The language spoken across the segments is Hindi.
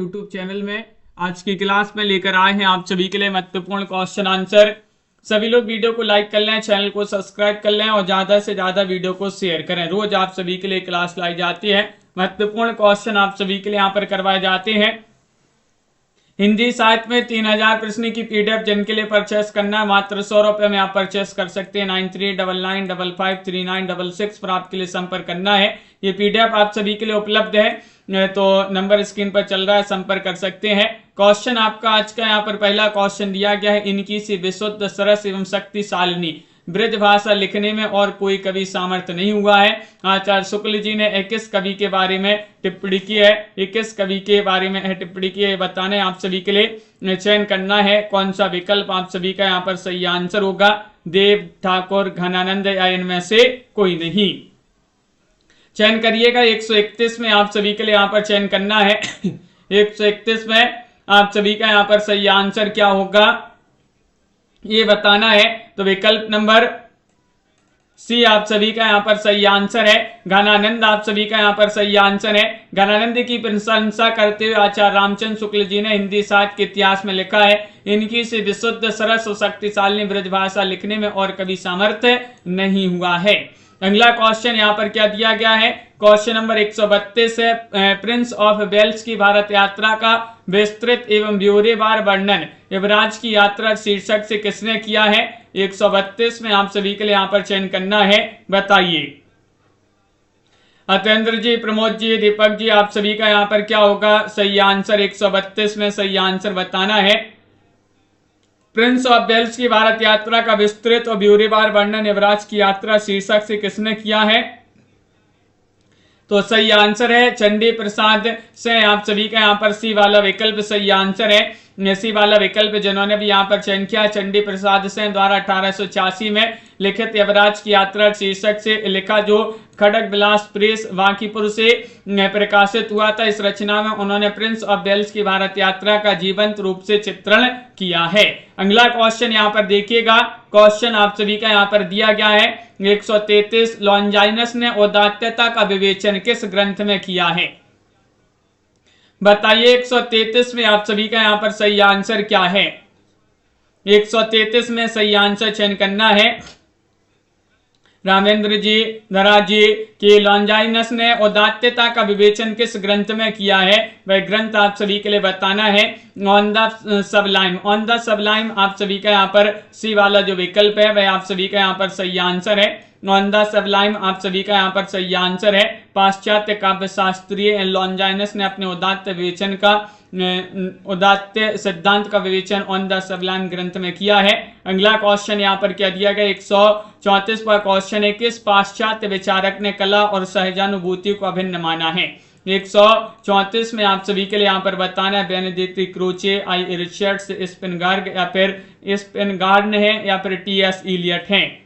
यूट्यूब चैनल में आज की क्लास में लेकर आए हैं आप सभी के लिए महत्वपूर्ण क्वेश्चन आंसर। सभी लोग वीडियो को लाइक कर लें, चैनल को सब्सक्राइब कर लें और ज्यादा से ज्यादा वीडियो को शेयर करें। रोज आप सभी के लिए क्लास लाई जाती है, महत्वपूर्ण क्वेश्चन आप सभी के लिए यहाँ पर करवाए जाते हैं। हिंदी साहित्य में 3000 प्रश्न की पीडीएफ जिनके लिए परचेस करना है मात्र 100 रुपए में आप परचेस कर सकते हैं। 9399553966 पर आपके लिए संपर्क करना है। ये पीडीएफ आप सभी के लिए उपलब्ध है, तो नंबर स्क्रीन पर चल रहा है, संपर्क कर सकते हैं। क्वेश्चन आपका आज का यहाँ पर पहला क्वेश्चन दिया गया है, इनकी सी विशुद्ध सरस एवं शक्तिशालिनी ब्रज भाषा लिखने में और कोई कवि सामर्थ्य नहीं हुआ है। आचार्य शुक्ल जी ने 21 कवि के बारे में टिप्पणी की है, 21 कवि के बारे में टिप्पणी की है, बताने आप सभी के लिए चयन करना है कौन सा विकल्प आप सभी का यहाँ पर सही आंसर होगा। देव, ठाकुर, घनानंद या इनमें से कोई नहीं। चयन करिएगा। 131 में आप सभी के लिए यहाँ पर चयन करना है। 131 में आप सभी का यहाँ पर सही आंसर क्या होगा ये बताना है। तो विकल्प नंबर सी आप सभी का यहाँ पर सही आंसर है। घनानंद आप सभी का यहाँ पर सही आंसर है। घनानंद की प्रशंसा करते हुए आचार्य रामचंद्र शुक्ल जी ने हिंदी साहित्य के इतिहास में लिखा है, इनकी से विशुद्ध सरस और शक्तिशाली ब्रजभाषा लिखने में और कभी सामर्थ्य नहीं हुआ है। अगला क्वेश्चन यहाँ पर क्या दिया गया है, क्वेश्चन नंबर 132 है, प्रिंस ऑफ वेल्स की भारत यात्रा का विस्तृत एवं ब्यौरेवार वर्णन युवराज की यात्रा शीर्षक से किसने किया है। 132 में आप सभी के लिए यहाँ पर चयन करना है, बताइए। अतेंद्र जी, प्रमोद जी, दीपक जी, आप सभी का यहाँ पर क्या होगा सही आंसर। 132 में सही आंसर बताना है। प्रिंस ऑफ वेल्स की भारत यात्रा का विस्तृत और ब्यौरेवार वर्णन युवराज की यात्रा शीर्षक से किसने किया है। तो सही आंसर है चंडी प्रसाद से। आप सभी का यहाँ पर सी वाला विकल्प सही आंसर है। सी वाला विकल्प जिन्होंने भी यहाँ पर चयन किया, चंडी प्रसाद से द्वारा 1886 में लिखित युवराज की यात्रा शीर्षक से लिखा, जो खड़ग विलास प्रेस वाकीपुर से प्रकाशित हुआ था। इस रचना में उन्होंने प्रिंस ऑफ वेल्स की भारत यात्रा का जीवंत रूप से चित्रण किया है। अगला क्वेश्चन यहाँ पर देखिएगा। क्वेश्चन आप सभी का यहाँ पर दिया गया है 133, लॉन्जाइनस ने औदात्यता का विवेचन किस ग्रंथ में किया है, बताइए। 133 में आप सभी का यहाँ पर सही आंसर क्या है। 133 में सही आंसर चयन करना है। रामेंद्र जी, धरा जी कि लॉन्जाइनस ने औदात्यता का विवेचन किस ग्रंथ में किया है, वह ग्रंथ आप सभी के लिए बताना है। On the Sublime. On the Sublime आप सभी का यहाँ पर सी वाला जो विकल्प है वह आप सभी का यहाँ पर सही आंसर है। ऑन द सबलाइम आप सभी का यहाँ पर सही आंसर है। पाश्चात्य काव्य शास्त्रीय लॉन्जाइनस ने अपने उदात्त सिद्धांत का विवेचन ऑन द सबलाइम ग्रंथ में किया है। अगला क्वेश्चन यहाँ पर क्या दिया गया, 134 पर क्वेश्चन है, किस पाश्चात्य विचारक ने कला और सहजानुभूति को अभिन्न माना है। 134 में आप सभी के लिए यहाँ पर बताना है, बेनेडिक्ट क्रोचे, आई रिचर्ड्स, स्पिनगार्ड या फिर स्पिनगार्ड है या फिर टी.एस. इलियट है।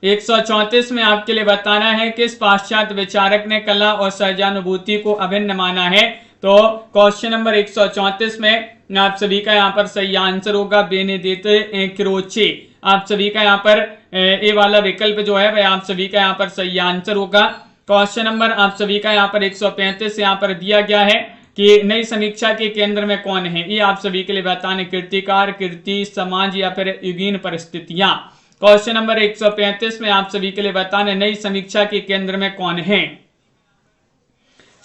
134 में आपके लिए बताना है किस पाश्चात्य विचारक ने कला और सहजानुभूति को अभिन्न माना है। तो क्वेश्चन नंबर 134 में आप सभी का यहाँ पर सही आंसर होगा बेनेडिक्ट क्रोचे। आप सभी का यहाँ पर ए वाला विकल्प जो है वह आप सभी का यहाँ पर सही आंसर होगा। क्वेश्चन नंबर आप सभी का यहाँ पर 135 यहाँ पर दिया गया है कि नई समीक्षा के केंद्र में कौन है, ये आप सभी के लिए बताने, कीर्तिकार, कीर्ति, समाज या फिर युगीन परिस्थितियां। क्वेश्चन नंबर 135 में आप सभी के लिए बताने नई समीक्षा के केंद्र में कौन है,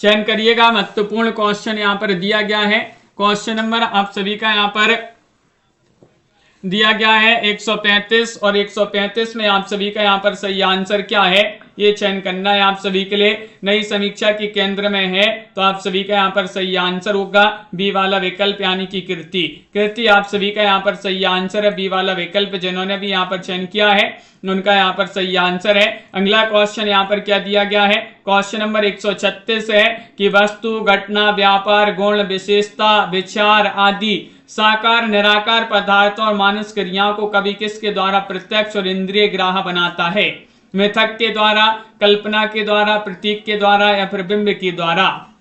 चयन करिएगा। महत्वपूर्ण क्वेश्चन यहाँ पर दिया गया है। क्वेश्चन नंबर आप सभी का यहाँ पर दिया गया है 135 और 135 में आप सभी का यहाँ पर सही आंसर क्या है ये चयन करना है आप सभी के लिए। नई समीक्षा के केंद्र में है तो आप सभी का यहाँ पर सही आंसर होगा बी वाला विकल्प यानी कि कीर्ति। कीर्ति आप सभी का यहाँ पर सही आंसर है। बी वाला विकल्प जिन्होंने भी यहाँ पर चयन किया है उनका यहाँ पर सही आंसर है। अगला क्वेश्चन यहाँ पर क्या दिया गया है, क्वेश्चन नंबर 136 है कि वस्तु, घटना, व्यापार, गुण, विशेषता, विचार आदि साकार निराकार पदार्थों और मानस क्रियाओं को कवि किसके द्वारा प्रत्यक्ष और इंद्रिय ग्राह्य बनाता है, मिथक के द्वारा, कल्पना के द्वारा, प्रतीक के द्वारा या फिर बिंब के द्वारा।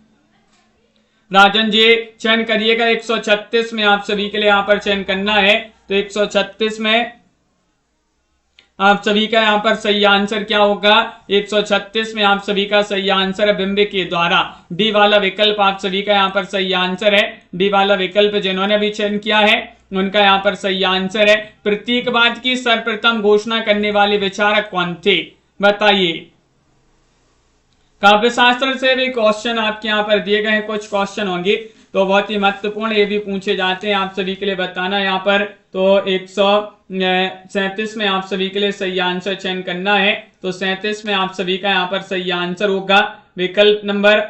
राजन जी चयन करिएगा। 136 में आप सभी के लिए यहाँ पर चयन करना है। तो 136 में आप सभी का यहाँ पर सही आंसर क्या होगा? 136 में आप सभी का सही आंसर है बिंब के द्वारा। डी वाला विकल्प आप सभी का यहाँ पर सही आंसर है। डी वाला विकल्प जिन्होंने भी चयन किया है उनका यहाँ पर सही आंसर है। प्रतीकवाद की सर्वप्रथम घोषणा करने वाले विचारक कौन थे? बताइए। काव्य शास्त्र से भी क्वेश्चन आपके यहाँ पर दिए गए हैं, कुछ क्वेश्चन होंगे तो बहुत ही महत्वपूर्ण ये भी पूछे जाते हैं, आप सभी के लिए बताना यहाँ पर। तो 137 में आप सभी के लिए सही आंसर चयन करना है। तो 37 में आप सभी का यहाँ पर सही आंसर होगा विकल्प नंबर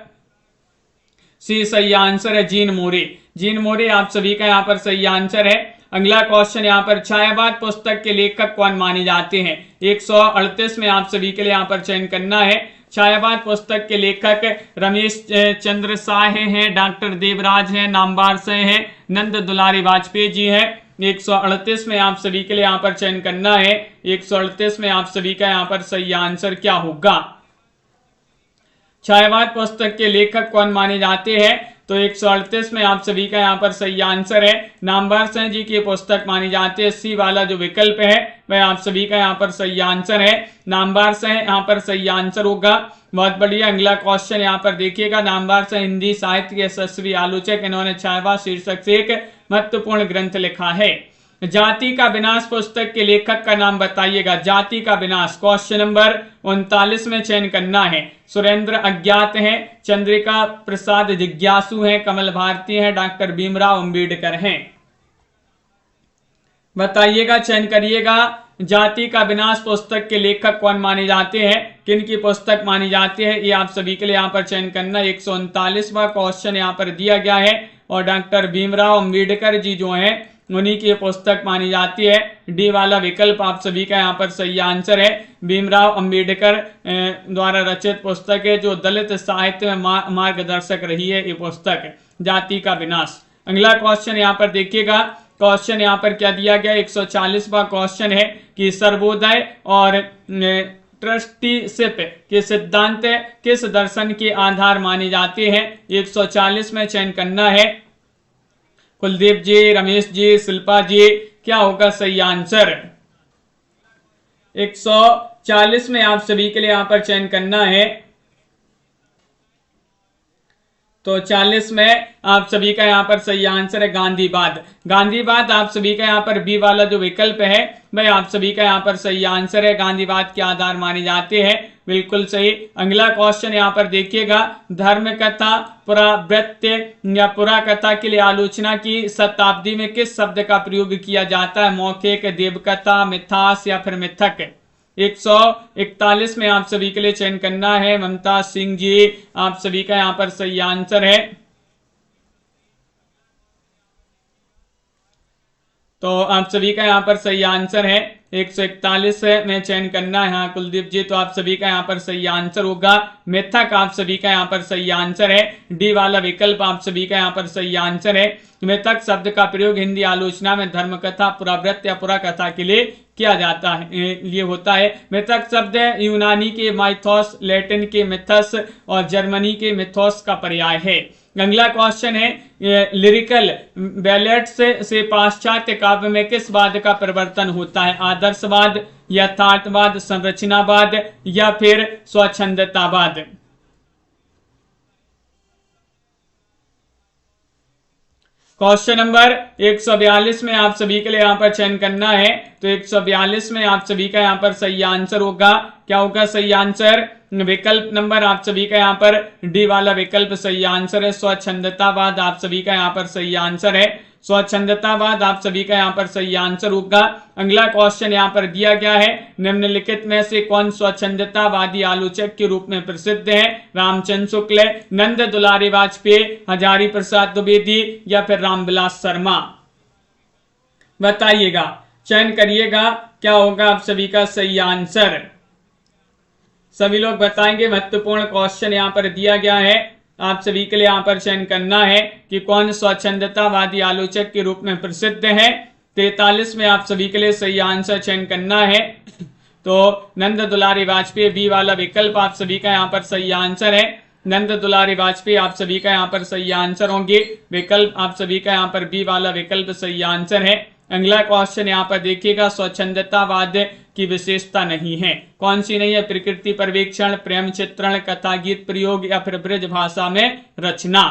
सी सही आंसर है, जीन मोरे। जीन मोरे आप सभी का यहाँ पर सही आंसर है। अगला क्वेश्चन यहाँ पर छायावाद पुस्तक के लेखक कौन माने जाते हैं? 138 में आप सभी के लिए यहाँ पर चयन करना है। छायावाद पुस्तक के लेखक रमेश चंद्र साह हैं, डॉक्टर देवराज हैं, नामवार से हैं, नंद दुलारी वाजपेयी जी हैं। 138 में आप सभी के लिए यहाँ पर चयन करना है। 138 में आप सभी का यहाँ पर सही आंसर क्या होगा? छायावाद पुस्तक के लेखक कौन माने जाते हैं? तो 138 में आप सभी का यहाँ पर सही आंसर है नामवर सिंह जी की पुस्तक मानी जाती है। सी वाला जो विकल्प है वह आप सभी का यहाँ पर सही आंसर है, नामवर सिंह यहाँ पर सही आंसर होगा। बहुत बढ़िया। अगला क्वेश्चन यहाँ पर देखिएगा। नामवर सिंह हिंदी साहित्य के यशस्वी आलोचक, इन्होंने छायावाद शीर्षक से एक महत्वपूर्ण ग्रंथ लिखा है। जाति का विनाश पुस्तक के लेखक का नाम बताइएगा। जाति का विनाश क्वेश्चन नंबर 39 में चयन करना है। सुरेंद्र अज्ञात हैं, चंद्रिका प्रसाद जिज्ञासु हैं, कमल भारती हैं, डॉक्टर भीमराव अंबेडकर हैं। बताइएगा, चयन करिएगा। जाति का विनाश पुस्तक के लेखक कौन माने जाते हैं, किन की पुस्तक मानी जाती है, ये आप सभी के लिए यहाँ पर चयन करना। 139वां क्वेश्चन यहाँ पर दिया गया है और डॉक्टर भीमराव अंबेडकर जी जो हैं उन्हीं की पुस्तक मानी जाती है। डी वाला विकल्प आप सभी का यहाँ पर सही आंसर है। भीमराव अंबेडकर द्वारा रचित पुस्तक है जो दलित साहित्य में मार्गदर्शक रही है, ये पुस्तक जाति का विनाश। अगला क्वेश्चन यहाँ पर देखिएगा। क्वेश्चन यहाँ पर क्या दिया गया? 140वां क्वेश्चन है कि सर्वोदय और ट्रस्टीशिप के सिद्धांत किस दर्शन के आधार माने जाते हैं? 140 में चयन करना है। कुलदीप जी, रमेश जी, शिल्पा जी, क्या होगा सही आंसर? 140 में आप सभी के लिए यहां पर चयन करना है। तो 40 में आप सभी का यहाँ पर सही आंसर है गांधीवाद। गांधीवाद आप सभी का यहाँ पर बी वाला जो विकल्प है भाई आप सभी का यहाँ पर सही आंसर है। गांधीवाद के आधार माने जाते हैं, बिल्कुल सही। अगला क्वेश्चन यहाँ पर देखिएगा। धर्म कथा, पुरावृत्य या पुरा कथा के लिए आलोचना की शताब्दी में किस शब्द का प्रयोग किया जाता है? मौखिक, देवकथा, मिथास या फिर मिथक। 141 में आप सभी के लिए चयन करना है। ममता सिंह जी, आप सभी का यहाँ पर सही आंसर है। तो आप सभी का यहाँ पर सही आंसर है। 141 में चयन करना है। हाँ कुलदीप जी, तो आप सभी का यहाँ पर सही आंसर होगा मिथक। आप सभी का यहाँ पर सही आंसर है। डी वाला विकल्प आप सभी का यहाँ पर सही आंसर है। मिथक शब्द का प्रयोग हिंदी आलोचना में धर्म कथा, पुरावृत्त या पुरा कथा के लिए किया जाता है, ये होता है। मिथक शब्द यूनानी के माइथोस, लैटिन के मिथस और जर्मनी के मिथोस का पर्याय है। अगला क्वेश्चन है लिरिकल बैलेट्स से पाश्चात्य काव्य में किस वाद का परिवर्तन होता है? आदर्शवाद, यथार्थवाद, संरचनावाद या फिर स्वच्छंदतावाद। क्वेश्चन नंबर 142 में आप सभी के लिए यहाँ पर चयन करना है। तो 142 में आप सभी का यहाँ पर सही आंसर होगा, क्या होगा सही आंसर? विकल्प नंबर आप सभी का यहाँ पर डी वाला विकल्प सही आंसर है। स्वच्छंदतावाद आप सभी का यहाँ पर सही आंसर है। स्वच्छंदतावाद आप सभी का यहाँ पर सही आंसर होगा। अगला क्वेश्चन यहाँ पर दिया गया है। निम्नलिखित में से कौन स्वच्छंदतावादी आलोचक के रूप में प्रसिद्ध है? रामचंद्र शुक्ल, नंद दुलारी वाजपेयी, हजारी प्रसाद द्विवेदी या फिर रामविलास शर्मा। बताइएगा, चयन करिएगा, क्या होगा आप सभी का सही आंसर? सभी लोग बताएंगे। महत्वपूर्ण क्वेश्चन यहाँ पर दिया गया है, आप सभी के लिए यहाँ पर चयन करना है कि कौन स्वच्छंदतावादी आलोचक के रूप में प्रसिद्ध है। 43 में आप सभी के लिए सही आंसर चयन करना है। तो नंद दुलारी वाजपेयी, बी वाला विकल्प आप सभी का यहाँ पर सही आंसर है। नंद दुलारी वाजपेयी आप सभी का यहाँ पर सही आंसर होंगे। विकल्प आप सभी का यहाँ पर बी वाला विकल्प सही आंसर है। अगला क्वेश्चन यहाँ पर देखिएगा, स्वच्छंदतावाद की विशेषता नहीं है। कौन सी नहीं है? प्रकृति पर्यवेक्षण, प्रेम चित्रण, कथा गीत प्रयोग या फिर ब्रज भाषा में रचना।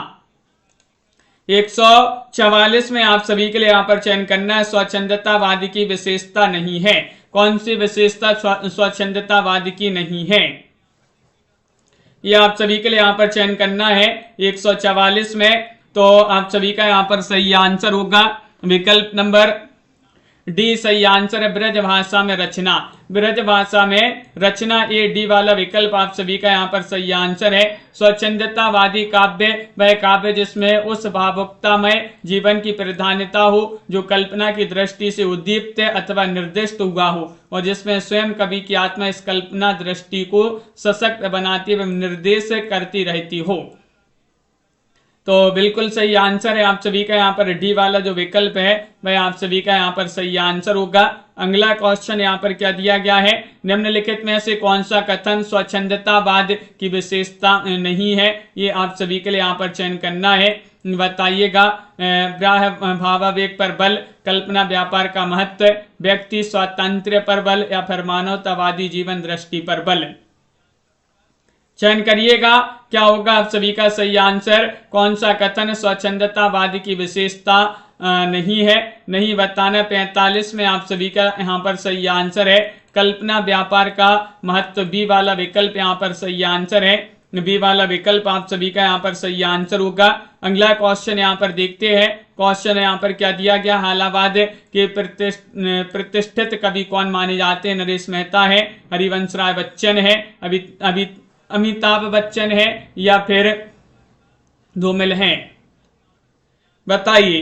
144 में आप सभी के लिए यहाँ पर चयन करना है, स्वच्छंदतावाद की विशेषता नहीं है। कौन सी विशेषता स्वच्छंदतावाद की नहीं है? ये आप सभी के लिए यहाँ पर चयन करना है 144 में। तो आप सभी का यहाँ पर सही आंसर होगा विकल्प नंबर डी, सही आंसर है ब्रज भाषा में रचना। ब्रज भाषा में रचना, ये डी वाला विकल्प आप सभी का यहाँ पर सही आंसर है। स्वच्छंदतावादी काव्य वह काव्य जिसमें उस भावुकतामय जीवन की प्रधानता हो जो कल्पना की दृष्टि से उद्दीप्त अथवा निर्दिष्ट हुआ हो और जिसमें स्वयं कवि की आत्मा इस कल्पना दृष्टि को सशक्त बनाती एवं निर्देश करती रहती हो। तो बिल्कुल सही आंसर है आप सभी का यहाँ पर डी वाला जो विकल्प है वह आप सभी का यहाँ पर सही आंसर होगा। अगला क्वेश्चन यहाँ पर क्या दिया गया है, निम्नलिखित में से कौन सा कथन स्वच्छंदतावाद की विशेषता नहीं है? ये आप सभी के लिए यहाँ पर चयन करना है, बताइएगा। ग्राह्य भावावेग पर बल, कल्पना व्यापार का महत्व, व्यक्ति स्वातंत्र्य पर बल या फिर मानवतावादी जीवन दृष्टि पर बल। चयन करिएगा, क्या होगा आप सभी का सही आंसर। कौन सा कथन स्वच्छंदतावाद की विशेषता नहीं है? नहीं बताना। 45 में आप सभी का यहाँ पर सही आंसर है कल्पना व्यापार का महत्व, बी वाला विकल्प यहाँ पर सही आंसर है। बी वाला विकल्प आप सभी का यहाँ पर सही आंसर होगा। अगला क्वेश्चन यहाँ पर देखते हैं। क्वेश्चन यहाँ पर क्या दिया गया, हालावाद के प्रतिष्ठित कवि कौन माने जाते हैं? नरेश मेहता है, हरिवंश राय बच्चन है, अमिताभ बच्चन है या फिर धूमिल है? बताइए।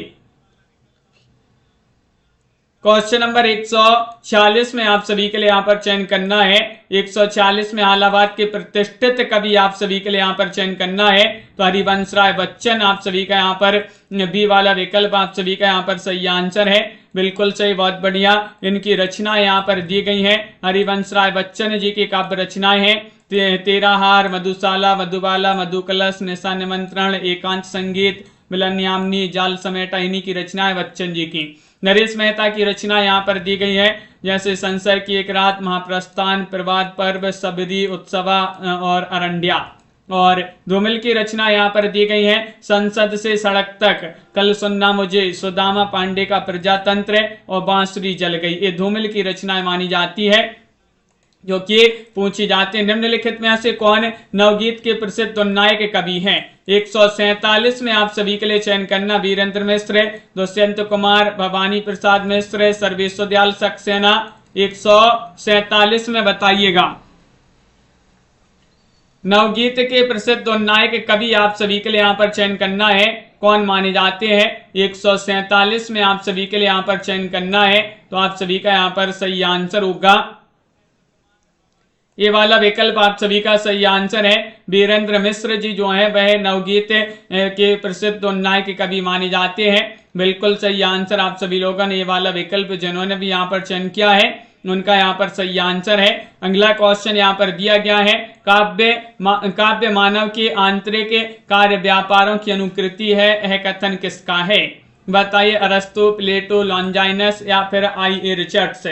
क्वेश्चन नंबर 146 में आप सभी के लिए यहाँ पर चयन करना है। 140 में हालावाद के प्रतिष्ठित कवि आप सभी के लिए यहाँ पर चयन करना है। तो हरिवंश राय बच्चन आप सभी का यहाँ पर बी वाला विकल्प आप सभी का यहाँ पर सही आंसर है। बिल्कुल सही, बहुत बढ़िया। इनकी रचना यहाँ पर दी गई है। हरिवंश राय बच्चन जी की काव्य रचनाएं हैं तेराहार, मधुशाला, मधुबाला, मधुकलश, निशा निमंत्रण, एकांत संगीत, मिलन्यामिनी, जाल समेटा, इन्हीं की रचनाएं बच्चन जी की। नरेश मेहता की रचना यहाँ पर दी गई है, जैसे संशय की एक रात, महाप्रस्थान, प्रभात पर्व, सबरी, उत्सवा और अरंड्या। और धूमिल की रचना यहाँ पर दी गई है, संसद से सड़क तक, कल सुनना मुझे, सुदामा पांडे का प्रजातंत्र और बांसुरी जल गई। ये धूमिल की रचनाएं मानी जाती है जो कि पूछी जाती है। निम्नलिखित में से कौन नवगीत के प्रसिद्ध नायक कवि हैं? 147 में आप सभी के लिए चयन करना, वीरेंद्र मिश्र, दुष्यंत कुमार, भवानी प्रसाद मिश्र, सर्वेश्वर दयाल सक्सेना। 147 में बताइएगा। नवगीत के प्रसिद्ध नायक कवि आप सभी के लिए यहाँ पर चयन करना है, कौन माने जाते हैं? 147 में आप सभी के लिए यहाँ पर चयन करना है। तो आप सभी का यहाँ पर सही आंसर होगा ये वाला विकल्प आप सभी का सही आंसर है। वीरेंद्र मिश्र जी जो है वह नवगीत के प्रसिद्ध नायक कवि माने जाते हैं। बिल्कुल सही आंसर आप सभी लोगों ने ये वाला विकल्प जिन्होंने भी यहाँ पर चयन किया है उनका यहाँ पर सही आंसर है। अगला क्वेश्चन यहाँ पर दिया गया है, काव्य मानव के आंतरिक कार्य व्यापारों की अनुकृति है, यह कथन किसका है? बताइए। अरस्तु, प्लेटो, लॉन्जाइनस या फिर आई.ए. रिचर्ड्स।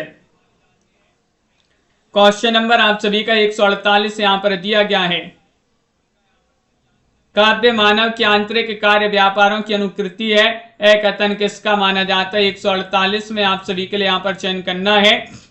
क्वेश्चन नंबर आप सभी का 148 यहाँ पर दिया गया है, काव्य मानव के आंतरिक कार्य व्यापारों की अनुकृति है, यह कथन किसका माना जाता है? 148 में आप सभी के लिए यहाँ पर चयन करना है।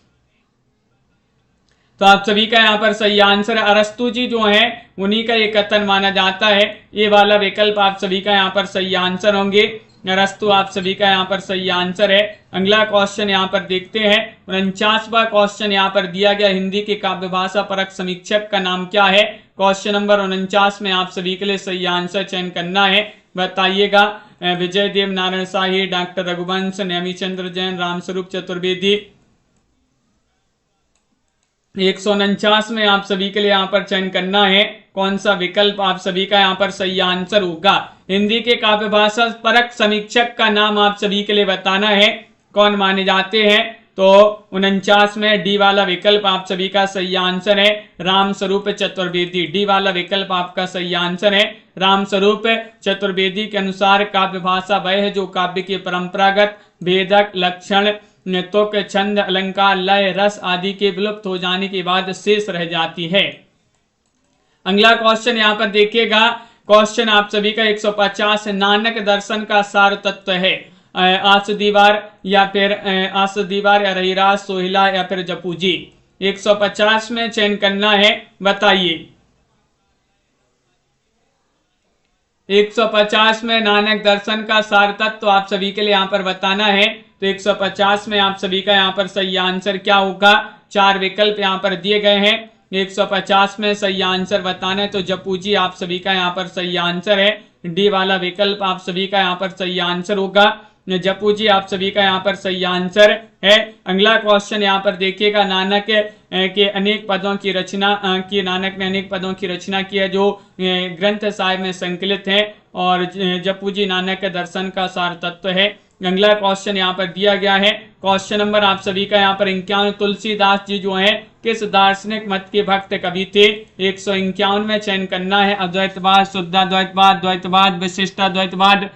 तो आप सभी का यहाँ पर सही आंसर अरस्तु जी जो है उन्हीं का ये कथन माना जाता है। ये वाला विकल्प आप सभी का यहाँ पर सही आंसर होंगे। अरस्तु आप सभी का यहाँ पर सही आंसर है। अगला क्वेश्चन यहाँ पर देखते हैं। 49वां क्वेश्चन यहाँ पर दिया गया, हिंदी के काव्य भाषा परक समीक्षक का नाम क्या है? क्वेश्चन नंबर 49 में आप सभी के लिए सही आंसर चयन करना है, बताइएगा। विजय देव नारायण शाही, डॉक्टर रघुवंश, नेमीचंद्र जैन, रामस्वरूप चतुर्वेदी। 149 में आप सभी के लिए यहाँ पर चयन करना है, कौन सा विकल्प आप सभी का यहाँ पर सही आंसर होगा? हिंदी के काव्य भाषा परक समीक्षक का नाम आप सभी के लिए बताना है, कौन माने जाते हैं? तो 49 में डी वाला विकल्प आप सभी का सही आंसर है, रामस्वरूप चतुर्वेदी। डी वाला विकल्प आपका सही आंसर है, राम स्वरूप चतुर्वेदी के अनुसार काव्य भाषा वह है जो काव्य के परंपरागत भेदक लक्षण तुक छंद अलंकार लय रस आदि के विलुप्त हो जाने के बाद शेष रह जाती है। अगला क्वेश्चन यहाँ पर देखिएगा, क्वेश्चन आप सभी का 150 नानक दर्शन का सार तत्व है आस दीवार या फिर आस दीवार या रहीरास सोहिला या फिर जपूजी। 150 में चयन करना है, बताइए। 150 में नानक दर्शन का सार तत्व तो आप सभी के लिए यहाँ पर बताना है। तो 150 में आप सभी का यहाँ पर सही आंसर क्या होगा, 4 विकल्प यहाँ पर दिए गए हैं। 150 में सही आंसर बताना है तो जपूजी आप सभी का यहाँ पर सही आंसर है। डी वाला विकल्प आप सभी का यहाँ पर सही आंसर होगा, जपूजी आप सभी का यहाँ पर सही आंसर है। अगला क्वेश्चन यहाँ पर देखिएगा, नानक के अनेक पदों की रचना की, नानक ने अनेक पदों की रचना की है जो ग्रंथ साहिब में संकलित है और जपूजी नानक के दर्शन का सार तत्व है। अगला क्वेश्चन यहाँ पर दिया गया है, क्वेश्चन नंबर आप सभी का यहाँ पर 51, तुलसीदास जी जो है किस दार्शनिक मत के भक्त कवि थे। 151 में चयन करना है, अद्वैतवाद, शुद्धाद्वैतवाद, द्वैतवाद, विशिष्टाद्वैतवाद।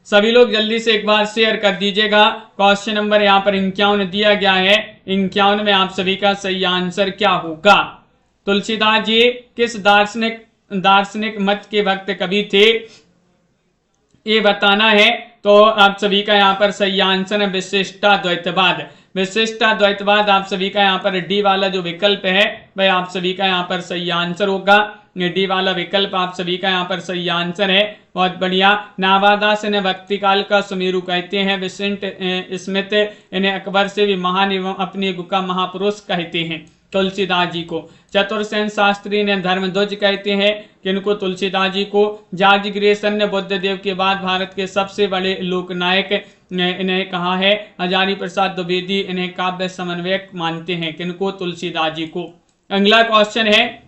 सभी लोग जल्दी से एक बार शेयर कर दीजिएगा। क्वेश्चन नंबर यहाँ पर 51 दिया गया है, 51 में आप सभी का सही आंसर क्या होगा। तुलसीदास जी किस दार्शनिक मत के भक्त कवि थे, ये बताना है। तो आप सभी का यहाँ पर सही आंसर है विशिष्टाद्वैतवाद। विशिष्टाद्वैतवाद आप सभी का यहाँ पर डी वाला जो विकल्प है वह आप सभी का यहाँ पर सही आंसर होगा। डी वाला विकल्प आप सभी का यहाँ पर सही आंसर है। बहुत बढ़िया। नावादास इन्हें भक्ति काल का सुमेरु कहते हैं। विशिष्ट स्मित इन्हें अकबर से भी महान एवं अपनी युग का महापुरुष कहते हैं तुलसीदास जी को। चतुर्सेन शास्त्री ने धर्मध्वज कहते हैं किनको, तुलसीदास जी को। जॉर्ज ग्रेसन ने बुद्ध देव के बाद भारत के सबसे बड़े लोकनायक इन्हें कहा है। हजारी प्रसाद द्विवेदी इन्हें काव्य समन्वयक मानते हैं किनको, तुलसीदास जी को। अगला क्वेश्चन है,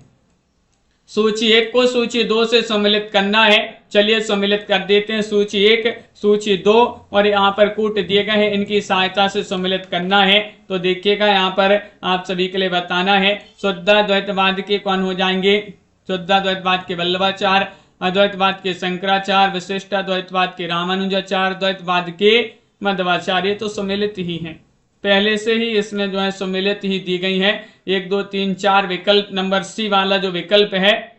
सूची 1 को सूची 2 से सम्मिलित करना है। चलिए सम्मिलित कर देते हैं, सूची 1 सूची 2 और यहाँ पर कूट दिए गए हैं, इनकी सहायता से सम्मिलित करना है। तो देखिएगा यहाँ पर आप सभी के लिए बताना है, शुद्धाद्वैतवाद के कौन हो जाएंगे, शुद्धाद्वैतवाद के वल्लभाचार्य, अद्वैतवाद के शंकराचार्य, विशिष्टाद्वैतवाद के रामानुजाचार्य, द्वैतवाद के मध्वाचार्य। तो सम्मिलित ही हैं, पहले से ही इसमें जो है सम्मिलित ही दी गई है। 1 2 3 4 विकल्प, नंबर सी वाला जो विकल्प है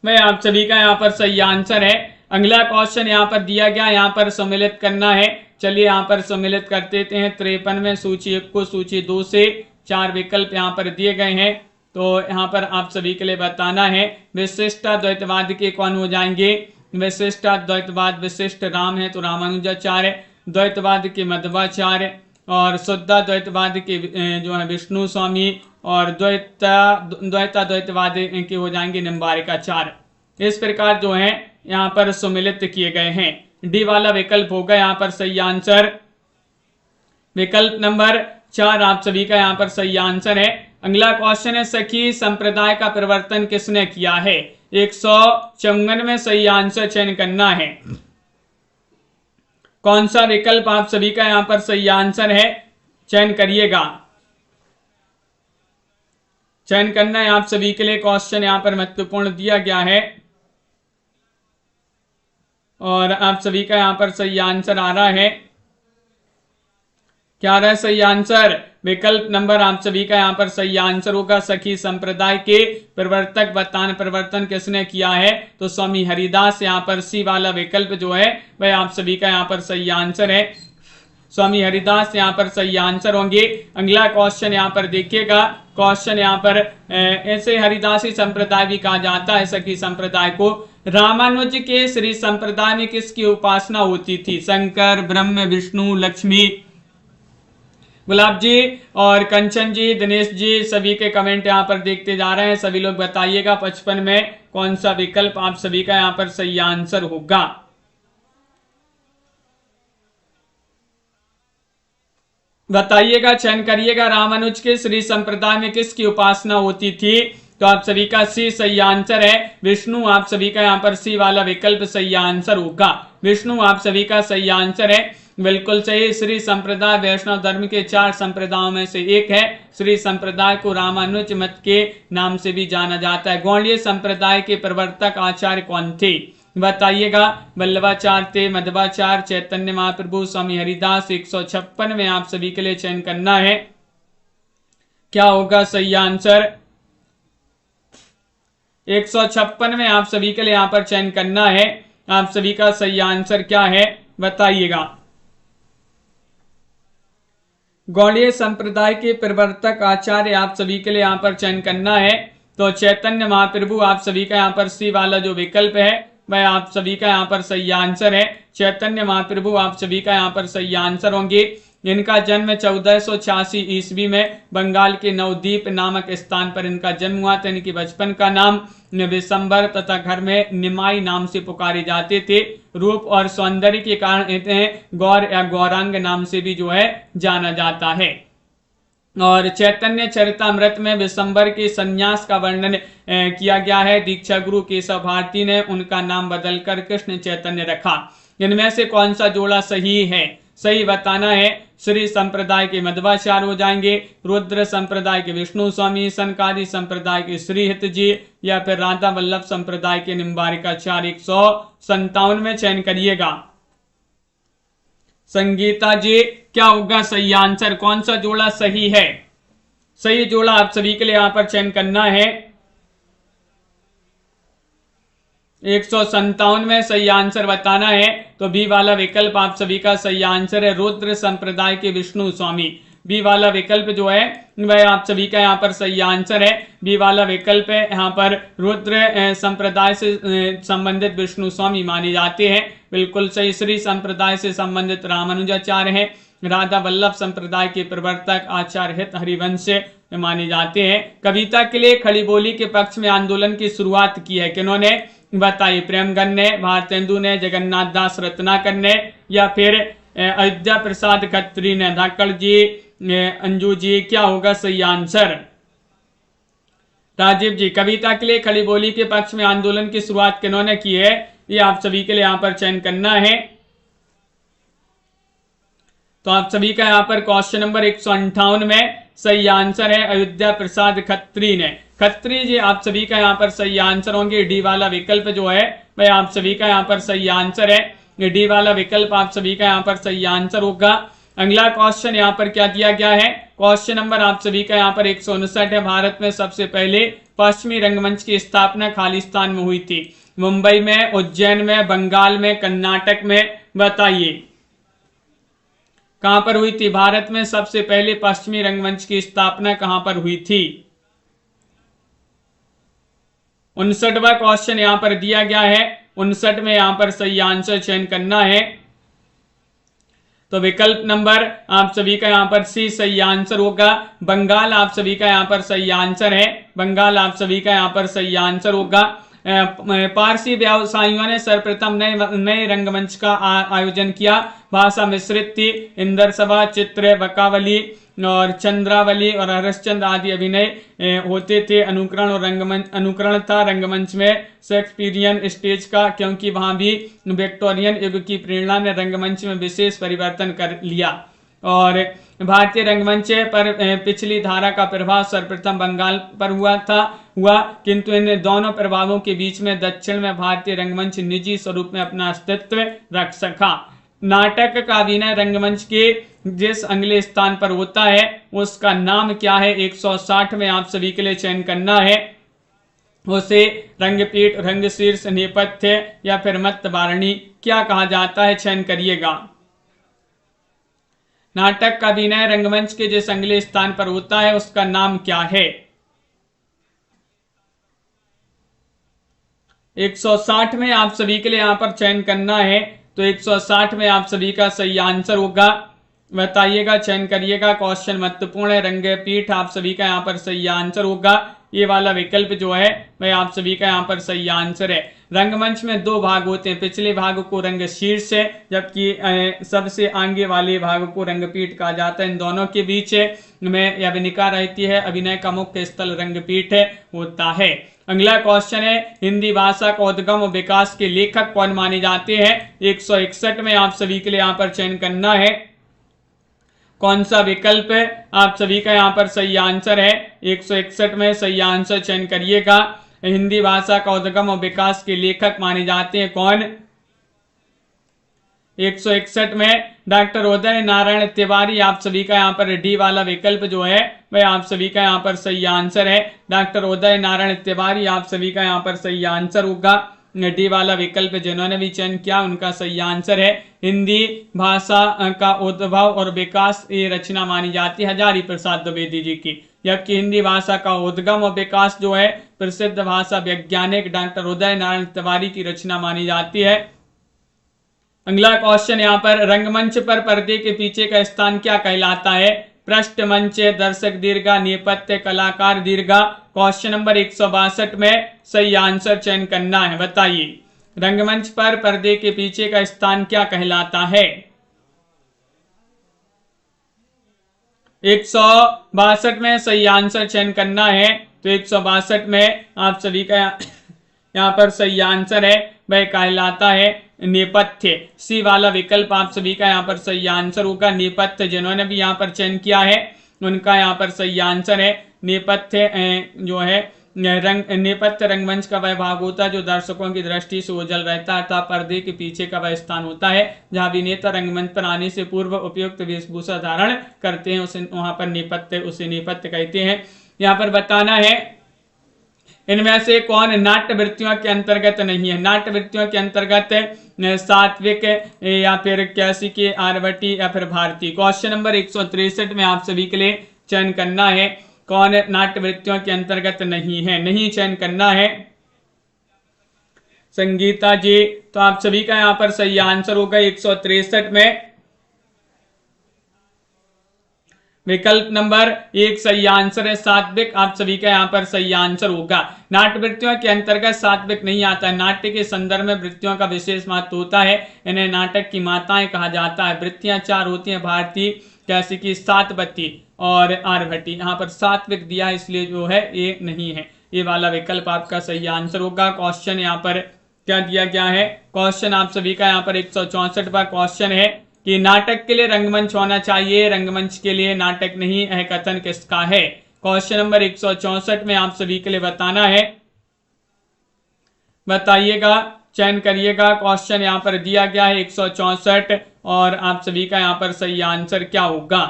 वह आप सभी का यहाँ पर सही आंसर है। अगला क्वेश्चन यहाँ पर दिया गया, यहाँ पर सम्मिलित करना है। चलिए यहाँ पर सम्मिलित कर देते हैं। 53 में सूची 1 को सूची 2 से 4 विकल्प यहाँ पर दिए गए हैं। तो यहाँ पर आप सभी के लिए बताना है, विशिष्टाद्वैतवाद के कौन हो जाएंगे, विशिष्टाद्वैतवाद विशिष्ट राम है तो रामानुजाचार्य, द्वैतवाद के मध्वाचार्य और शुद्धाद्वैतवाद के जो है विष्णु स्वामी और द्वैताद्वैतवाद के हो जाएंगे निम्बारिकाचार्य। इस प्रकार जो है यहाँ पर सम्मिलित किए गए हैं। डी वाला विकल्प होगा यहाँ पर सही आंसर। विकल्प नंबर 4 आप सभी का यहाँ पर सही आंसर है। अगला क्वेश्चन है, सखी संप्रदाय का प्रवर्तन किसने किया है। 154 में सही आंसर चयन करना है। कौन सा विकल्प आप सभी का यहाँ पर सही आंसर है, चयन करिएगा। चयन करना है आप सभी के लिए। क्वेश्चन यहाँ पर महत्वपूर्ण दिया गया है और आप सभी का यहाँ पर सही आंसर आ रहा है। क्या आ रहा है सही आंसर, विकल्प नंबर आप सभी का यहाँ पर सही आंसर होगा। सखी संप्रदाय के प्रवर्तक बतान प्रवर्तन किसने किया है, तो स्वामी हरिदास। यहाँ पर सी वाला विकल्प जो है वह आप सभी का यहाँ पर सही आंसर है। स्वामी हरिदास यहाँ पर सही आंसर होंगे। अगला क्वेश्चन यहाँ पर देखिएगा, क्वेश्चन यहाँ पर ऐसे हरिदासी संप्रदाय भी कहा जाता है सखी संप्रदाय को। रामानुज के श्री संप्रदाय में किसकी उपासना होती थी, शंकर, ब्रह्म, विष्णु, लक्ष्मी। गुलाब जी और कंचन जी, दिनेश जी सभी के कमेंट यहाँ पर देखते जा रहे हैं। सभी लोग बताइएगा 55 में कौन सा विकल्प आप सभी का यहाँ पर सही आंसर होगा। बताइएगा, चयन करिएगा। रामानुज के श्री संप्रदाय में किसकी उपासना होती थी, तो आप सभी का सी सही आंसर है। विष्णु आप सभी का यहाँ पर सी वाला विकल्प सही आंसर होगा। विष्णु आप सभी का सही आंसर है। बिल्कुल सही। श्री संप्रदाय वैष्णव धर्म के 4 संप्रदायों में से एक है। श्री संप्रदाय को रामानुज मत के नाम से भी जाना जाता है। गौड़ीय संप्रदाय के प्रवर्तक आचार्य कौन थे, बताइएगा। वल्लभाचार्य थे, मध्वाचार्य, चैतन्य महाप्रभु, स्वामी हरिदास। 156 में आप सभी के लिए चयन करना है, क्या होगा सही आंसर। 156 में आप सभी के लिए यहां पर चयन करना है, आप सभी का सही आंसर क्या है बताइएगा। गौड़ीय संप्रदाय के प्रवर्तक आचार्य आप सभी के लिए यहां पर चयन करना है, तो चैतन्य महाप्रभु आप सभी का यहां पर सी वाला जो विकल्प है वह आप सभी का यहां पर सही आंसर है। चैतन्य महाप्रभु आप सभी का यहां पर सही आंसर होंगे। इनका जन्म 1486 ईस्वी में बंगाल के नवद्वीप नामक स्थान पर इनका जन्म हुआ था। इनकी बचपन का नाम विशंबर तथा घर में निमाई नाम से पुकारे जाते थे। रूप और सौंदर्य के कारण इन्हें गौर या गौरांग नाम से भी जो है जाना जाता है। और चैतन्य चरितामृत में विशंबर के संन्यास का वर्णन किया गया है। दीक्षा गुरु केशव भारती ने उनका नाम बदलकर कृष्ण चैतन्य रखा। इनमें से कौन सा जोड़ा सही है, सही बताना है। श्री संप्रदाय के मध्वाचार्य हो जाएंगे, रुद्र संप्रदाय के विष्णु स्वामी, सनकादि संप्रदाय के श्रीहित जी, या फिर राधा वल्लभ संप्रदाय के निम्बारिकाचार्य। 157 में चयन करिएगा। संगीता जी क्या होगा सही आंसर, कौन सा जोड़ा सही है। सही जोड़ा आप सभी के लिए यहां पर चयन करना है। 157 में सही आंसर बताना है, तो बी वाला विकल्प आप सभी का सही आंसर है, रुद्र संप्रदाय के विष्णु स्वामी। बी वाला विकल्प जो है वह आप सभी का यहाँ पर सही आंसर है। बी वाला विकल्प है, यहाँ पर रुद्र संप्रदाय से संबंधित विष्णु स्वामी माने जाते हैं। बिल्कुल सही। श्री संप्रदाय से संबंधित रामानुजाचार्य हैं। राधा वल्लभ संप्रदाय के प्रवर्तक आचार्य हित हरिवंश माने जाते हैं। कविता के लिए खड़ी बोली के पक्ष में आंदोलन की शुरुआत की है किन्होंने, बताइए। प्रेमगन ने, भारतेंदु ने, जगन्नाथ दास रत्नाकर ने, या फिर अयोध्या प्रसाद खत्री ने। धाकड़ जी, अंजू जी क्या होगा सही आंसर। राजीव जी कविता के लिए खड़ी बोली के पक्ष में आंदोलन की शुरुआत किन्होंने की है, ये आप सभी के लिए यहां पर चयन करना है। तो आप सभी का यहां पर क्वेश्चन नंबर 158 में सही आंसर है अयोध्या प्रसाद खत्री ने। खत्री जी आप सभी का यहाँ पर सही आंसर होंगे। डी वाला विकल्प जो है वह आप सभी का यहाँ पर सही आंसर है। डी वाला विकल्प आप सभी का यहाँ पर सही आंसर होगा। अगला क्वेश्चन यहाँ पर क्या दिया गया है, क्वेश्चन नंबर आप सभी का यहाँ पर 159 है। भारत में सबसे पहले पश्चिमी रंगमंच की स्थापना खालिस्तान में हुई थी। मुंबई में, उज्जैन में, बंगाल में, कर्नाटक में, बताइए कहां पर हुई थी। भारत में सबसे पहले पश्चिमी रंगमंच की स्थापना कहां पर हुई थी। 59वां क्वेश्चन यहां पर दिया गया है। 59 में यहां पर सही आंसर चयन करना है, तो विकल्प नंबर आप सभी का यहां पर सी सही आंसर होगा। बंगाल आप सभी का यहां पर सही आंसर है। बंगाल आप सभी का यहां पर सही आंसर होगा। पारसी व्यवसायियों ने सर्वप्रथम नए रंगमंच का आयोजन किया। भाषा मिश्रित थी। इंदर सभा, चित्र, बकावली और चंद्रावली और हरिश्चंद्र आदि अभिनय होते थे। अनुकरण था रंगमंच में शेक्सपियरियन स्टेज का, क्योंकि वहां भी विक्टोरियन युग की प्रेरणा ने रंगमंच में विशेष परिवर्तन कर लिया। और भारतीय रंगमंच पर पिछली धारा का प्रभाव सर्वप्रथम बंगाल पर हुआ, किंतु इन दोनों प्रभावों के बीच में दक्षिण में भारतीय रंगमंच निजी स्वरूप में अपना अस्तित्व रख सका। नाटक का अभिनय रंगमंच के जिस अगले स्थान पर होता है उसका नाम क्या है। 160 में आप सभी के लिए चयन करना है। उसे रंगपीठ, रंगशीर्ष, नेपथ्य या फिर मतवारणी क्या कहा जाता है, चयन करिएगा। नाटक का अभिनय रंगमंच के जिस अगले स्थान पर होता है उसका नाम क्या है। 160 में आप सभी के लिए यहां पर चयन करना है, तो 160 में आप सभी का सही आंसर होगा, बताइएगा, चयन करिएगा। क्वेश्चन महत्वपूर्ण है। रंगपीठ आप सभी का यहाँ पर सही आंसर होगा। ये वाला विकल्प जो है वह आप सभी का यहाँ पर सही आंसर है। रंगमंच में दो भाग होते हैं, पिछले भाग को रंगशीर्ष है जबकि सबसे आगे वाले भाग को रंगपीठ कहा जाता है। इन दोनों के बीच में यवनिका रहती है। अभिनय का मुख्य स्थल रंगपीठ होता है। अगला क्वेश्चन है हिंदी भाषा का उद्गम और विकास के लेखक कौन माने जाते हैं। 161 में आप सभी के लिए यहाँ पर चयन करना है कौन सा विकल्प है, आप सभी का यहाँ पर सही आंसर है 161 में सही आंसर चयन करिएगा। हिंदी भाषा का उद्गम और विकास के लेखक माने जाते हैं कौन। 161 में डॉक्टर उदय नारायण तिवारी, आप सभी का यहाँ पर डी वाला विकल्प जो है वह आप सभी का यहाँ पर सही आंसर है। डॉक्टर उदय नारायण तिवारी आप सभी का यहाँ पर सही आंसर होगा। डी वाला विकल्प जिन्होंने भी चयन किया उनका सही आंसर है। हिंदी भाषा का उद्भव और विकास ये रचना मानी जाती है हजारी प्रसाद द्विवेदी जी की, जबकि हिंदी भाषा का उद्गम और विकास जो है प्रसिद्ध भाषा वैज्ञानिक डॉक्टर उदय नारायण तिवारी की रचना मानी जाती है। अगला क्वेश्चन यहाँ पर रंगमंच पर पर्दे के पीछे का स्थान क्या कहलाता है। पृष्ठ मंच, दर्शक दीर्घा, नेपथ्य, कलाकार दीर्घा। क्वेश्चन नंबर 162 में सही आंसर चयन करना है। बताइए रंगमंच पर पर्दे के पीछे का स्थान क्या कहलाता है। 162 में सही आंसर चयन करना है। तो 162 में आप सभी का यहाँ पर सही आंसर है वह कहलाता है नेपथ्य। सी वाला विकल्प आप सभी का यहाँ पर सही आंसर होगा। नेपथ्य जिन्होंने भी यहाँ पर चयन किया है उनका यहाँ पर सही आंसर है। नेपथ्य जो है नेपथ्य रंगमंच का वह भाग होता है जो दर्शकों की दृष्टि से ओझल रहता है अर्थात पर्दे के पीछे का वह स्थान होता है जहाँ अभिनेता रंगमंच पर आने से पूर्व उपयुक्त वेशभूषा धारण करते हैं उसे वहां पर नेपथ्य उसे नेपथ्य कहते हैं। यहाँ पर बताना है इनमें से कौन नाट्य वृत्तियों के अंतर्गत नहीं है। नाट्य वृत्तियों के अंतर्गत सात्विक या फिर कैसिकी, आरवटी या फिर भारती। क्वेश्चन नंबर 163 में आप सभी के लिए चयन करना है कौन नाट्य वृत्तियों के अंतर्गत नहीं है, नहीं चयन करना है संगीता जी। तो आप सभी का यहाँ पर सही आंसर होगा 163 में विकल्प नंबर 1 सही आंसर है सात्विक। आप सभी का यहाँ पर सही आंसर होगा। नाट्य वृत्तियों के अंतर्गत सात्विक नहीं आता है। नाट्य के संदर्भ में वृत्तियों का विशेष महत्व होता है, इन्हें नाटक की माताएं कहा जाता है। वृत्तियां 4 होती हैं भारती, कैसिकी, सातवती और आरभटी। यहाँ पर सात्विक दिया इसलिए जो है ये नहीं है, ये वाला विकल्प आपका सही आंसर होगा। क्वेश्चन यहाँ पर क्या दिया गया है, क्वेश्चन आप सभी का यहाँ पर 164वां क्वेश्चन है कि नाटक के लिए रंगमंच होना चाहिए, रंगमंच के लिए नाटक नहीं, यह कथन किसका है। क्वेश्चन नंबर 164 में आप सभी के लिए बताना है, बताइएगा, चयन करिएगा। क्वेश्चन यहाँ पर दिया गया है 164 और आप सभी का यहाँ पर सही आंसर क्या होगा।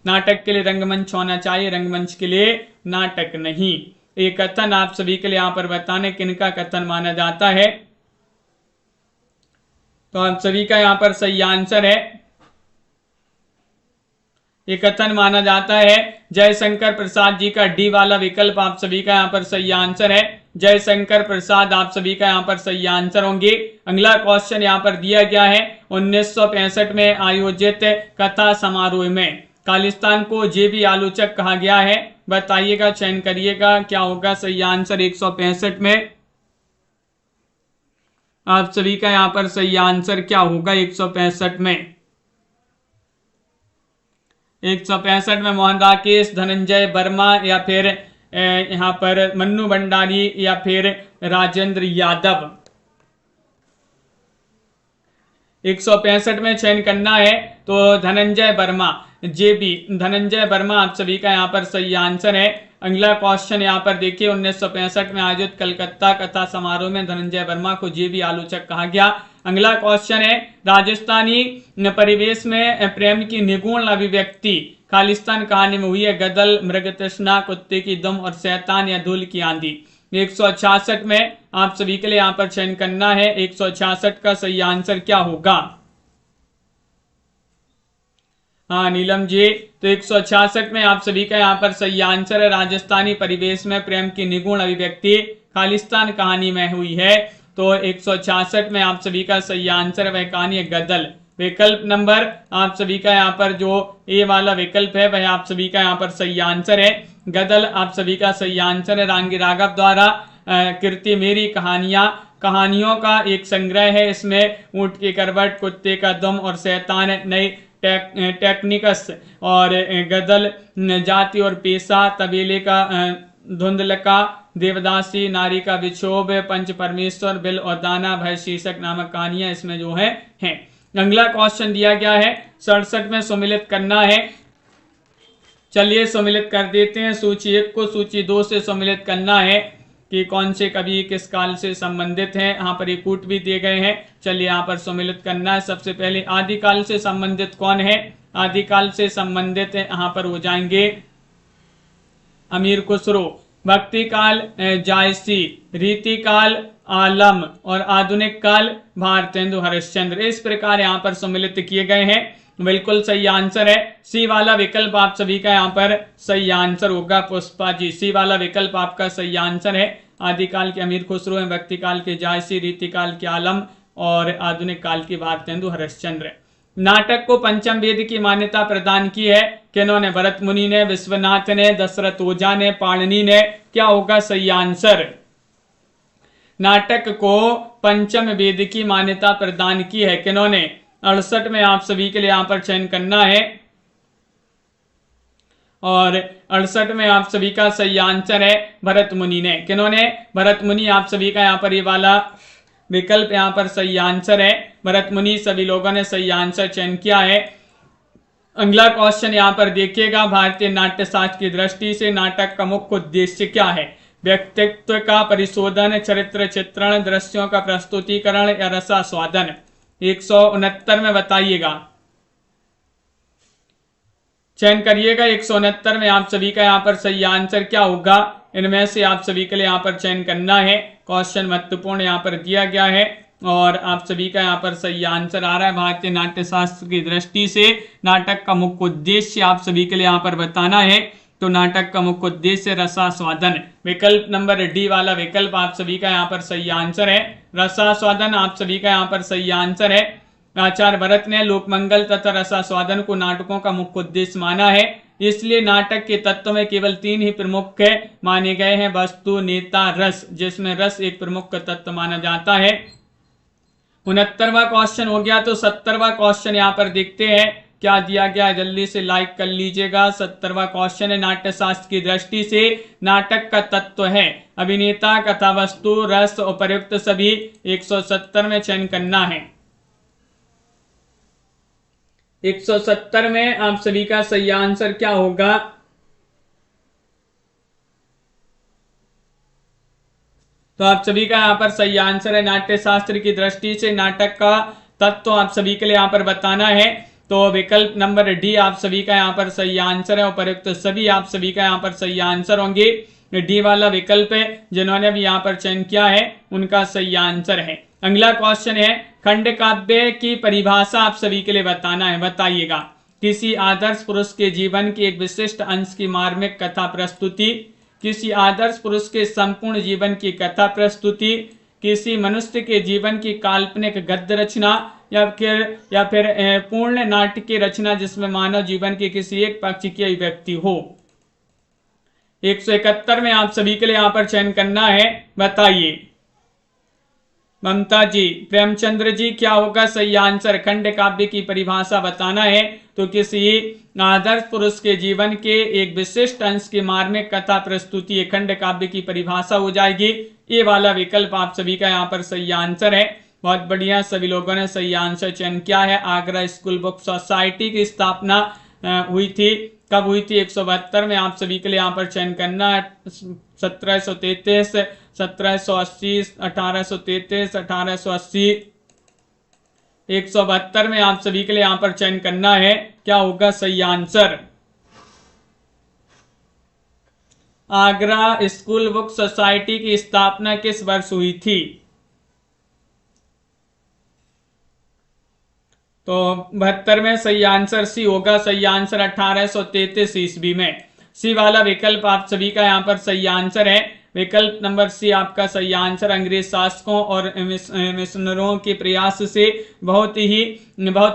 नाटक के लिए रंगमंच होना चाहिए, रंगमंच के लिए नाटक नहीं। ये कथन आप सभी के लिए यहाँ पर बताने किनका कथन माना जाता है। तो आप सभी का यहाँ पर सही आंसर है, ये कथन माना जाता है जयशंकर प्रसाद जी का। डी वाला विकल्प आप सभी का यहाँ पर सही आंसर है। जयशंकर प्रसाद आप सभी का यहाँ पर सही आंसर होंगे। अगला क्वेश्चन यहाँ पर दिया गया है 1965 में आयोजित कथा समारोह में खालिस्तान को जेबी आलोचक कहा गया है। बताइएगा, चयन करिएगा, क्या होगा सही आंसर। 165 में आप सभी का यहाँ पर सही आंसर क्या होगा। 165 में 165 में मोहन राकेश, धनंजय वर्मा या फिर यहाँ पर मन्नू भंडारी या फिर राजेंद्र यादव। 165 में चयन करना है तो धनंजय वर्मा, जेबी धनंजय वर्मा आप सभी का यहाँ पर सही आंसर है। अगला क्वेश्चन यहाँ पर देखिए 1965 में आयोजित कलकत्ता कथा समारोह में धनंजय वर्मा को जेबी आलोचक कहा गया। अगला क्वेश्चन है राजस्थानी परिवेश में प्रेम की निगूढ़ अभिव्यक्ति खालिस्तान कहानी में हुई है। गदल, मृग तृष्णा, कुत्ते की दुम और शैतान या धूल की आंधी। 166 में आप सभी के लिए यहाँ पर चयन करना है। 166 का सही आंसर क्या होगा। हाँ नीलम जी, तो 166 में आप सभी का यहाँ पर सही आंसर है राजस्थानी परिवेश में प्रेम की निगूढ़ अभिव्यक्ति खालिस्तान कहानी में हुई है। तो 166 में आप सभी का सही आंसर है वह कहानी है गदल। विकल्प नंबर आप सभी का यहाँ पर जो ए वाला विकल्प है वह आप सभी का यहाँ पर सही आंसर है। गदल आप सभी का सही आंसर है। रांगी राघव द्वारा कृति मेरी कहानियों का एक संग्रह है। इसमें ऊंट की करवट, कुत्ते का दम और शैतान नई टेक्निकस और गदल जाति और पेशा, तबेले का धुंधलका देवदासी, नारी का विक्षोभ, पंच परमेश्वर, बिल और दाना, भय शीर्षक नामक कहानियां इसमें जो है हैं। अगला क्वेश्चन दिया गया है 67 में सम्मिलित करना है। चलिए सम्मिलित कर देते हैं। सूची 1 को सूची 2 से सम्मिलित करना है कि कौन से कवि किस काल से संबंधित हैं। यहाँ पर एक कूट भी दिए गए हैं। चलिए यहाँ पर सम्मिलित करना है। सबसे पहले आदिकाल से संबंधित कौन है? आदिकाल से संबंधित है यहाँ पर हो जाएंगे अमीर खुसरो, भक्ति काल जायसी, रीति काल आलम और आधुनिक काल भारतेंदु हरिश्चंद्र। इस प्रकार यहाँ पर सम्मिलित किए गए हैं। बिल्कुल सही आंसर है सी वाला विकल्प आप सभी का यहाँ पर सही आंसर होगा पुष्पा जी। सी वाला विकल्प आपका सही आंसर है। आदिकाल के अमीर खुसरो हैं, भक्ति काल के जायसी, रीति काल के आलम और आधुनिक काल की भारतेंदु हरिश्चंद्र। नाटक को पंचम वेद की मान्यता प्रदान की है किन्होंने? भरत मुनि ने, विश्वनाथ ने, दशरथ ओझा ने, पाणिनि ने। क्या होगा सही आंसर? नाटक को पंचम वेद की मान्यता प्रदान की है किन्होंने? 68 में आप सभी के लिए यहां पर चयन करना है और 68 में आप सभी का सही आंसर है भरत मुनि ने। किन्होंने? भरत मुनि। आप सभी का यहाँ पर ये वाला विकल्प यहाँ पर सही आंसर है भरत मुनि। सभी लोगों ने सही आंसर चयन किया है। अगला क्वेश्चन यहाँ पर देखिएगा, भारतीय नाट्य शास्त्र की दृष्टि से नाटक का मुख्य उद्देश्य क्या है? व्यक्तित्व का परिशोधन, चरित्र चित्रण, दृश्यों का प्रस्तुतिकरण या रसास्वादन? 169 में बताइएगा, चयन करिएगा। 169 में आप सभी का यहाँ पर सही आंसर क्या होगा? इनमें से आप सभी के लिए यहाँ पर चयन करना है। क्वेश्चन महत्वपूर्ण यहाँ पर दिया गया है और आप सभी का यहाँ पर सही आंसर आ रहा है। भारतीय नाट्य शास्त्र की दृष्टि से नाटक का मुख्य उद्देश्य आप सभी के लिए यहाँ पर बताना है। तो नाटक का मुख्य उद्देश्य रसास्वादन। विकल्प नंबर डी वाला विकल्प आप सभी का यहाँ पर सही आंसर है। रसास्वादन आप सभी का यहाँ पर सही आंसर है। आचार्य भरत ने लोकमंगल तथा रसास्वादन को नाटकों का मुख्य उद्देश्य माना है। इसलिए नाटक के तत्व में केवल 3 ही प्रमुख माने गए हैं, वस्तु, नेता, रस, जिसमें रस एक प्रमुख तत्व माना जाता है। 69वां क्वेश्चन हो गया। तो 70वां क्वेश्चन यहाँ पर देखते हैं क्या दिया गया है। जल्दी से लाइक कर लीजिएगा। 70वां क्वेश्चन है, नाट्य शास्त्र की दृष्टि से नाटक का तत्व है अभिनेता, कथा वस्तु, रस, उपर्युक्त सभी। 170 में चयन करना है। 170 में आप सभी का सही आंसर क्या होगा? तो आप सभी का यहाँ पर सही आंसर है नाट्य शास्त्र की दृष्टि से नाटक का तत्व आप सभी के लिए यहाँ पर बताना है। तो विकल्प नंबर डी आप सभी का यहाँ पर सही आंसर है। उपर्युक्त सभी आप सभी का यहाँ पर सही आंसर होंगे। डी वाला विकल्प है जिन्होंने भी यहाँ पर चयन किया है उनका सही आंसर है। अगला क्वेश्चन है, खंड काव्य की परिभाषा आप सभी के लिए बताना है। बताइएगा, किसी आदर्श पुरुष के जीवन के एक विशिष्ट अंश की मार्मिक कथा प्रस्तुति, किसी आदर्श पुरुष के संपूर्ण जीवन की कथा प्रस्तुति, किसी मनुष्य के जीवन की काल्पनिक गद्य रचना या फिर पूर्ण नाट्य की रचना जिसमें मानव जीवन के किसी एक पक्ष की अभिव्यक्ति हो। 171 में आप सभी के लिए यहाँ पर चयन करना है। बताइए ममता जी, प्रेमचंद्र जी, क्या होगा सही आंसर? खंड काव्य की परिभाषा बताना है। तो किसी आदर्श पुरुष के जीवन के एक विशिष्ट अंश की मार्मिक कथा प्रस्तुति खंड काव्य की परिभाषा हो जाएगी। ये वाला विकल्प आप सभी का यहाँ पर सही आंसर है। बहुत बढ़िया, सभी लोगों ने सही आंसर चयन किया है। आगरा स्कूल बुक सोसाइटी की स्थापना हुई थी, कब हुई थी? 172 में आप सभी के लिए यहाँ पर चयन करना है। 1733, 1780, 1833, 1880। 172 में आप सभी के लिए यहाँ पर चयन करना है। क्या होगा सही answer? Agra school book society की स्थापना किस वर्ष हुई थी? तो 72 में सही आंसर सी होगा। सही आंसर 1833 ईस्वी में। सी वाला विकल्प आप सभी का यहाँ पर सही आंसर है। विकल्प नंबर सी आपका सही आंसर। अंग्रेज शासकों और मिशनरों के प्रयास से बहुत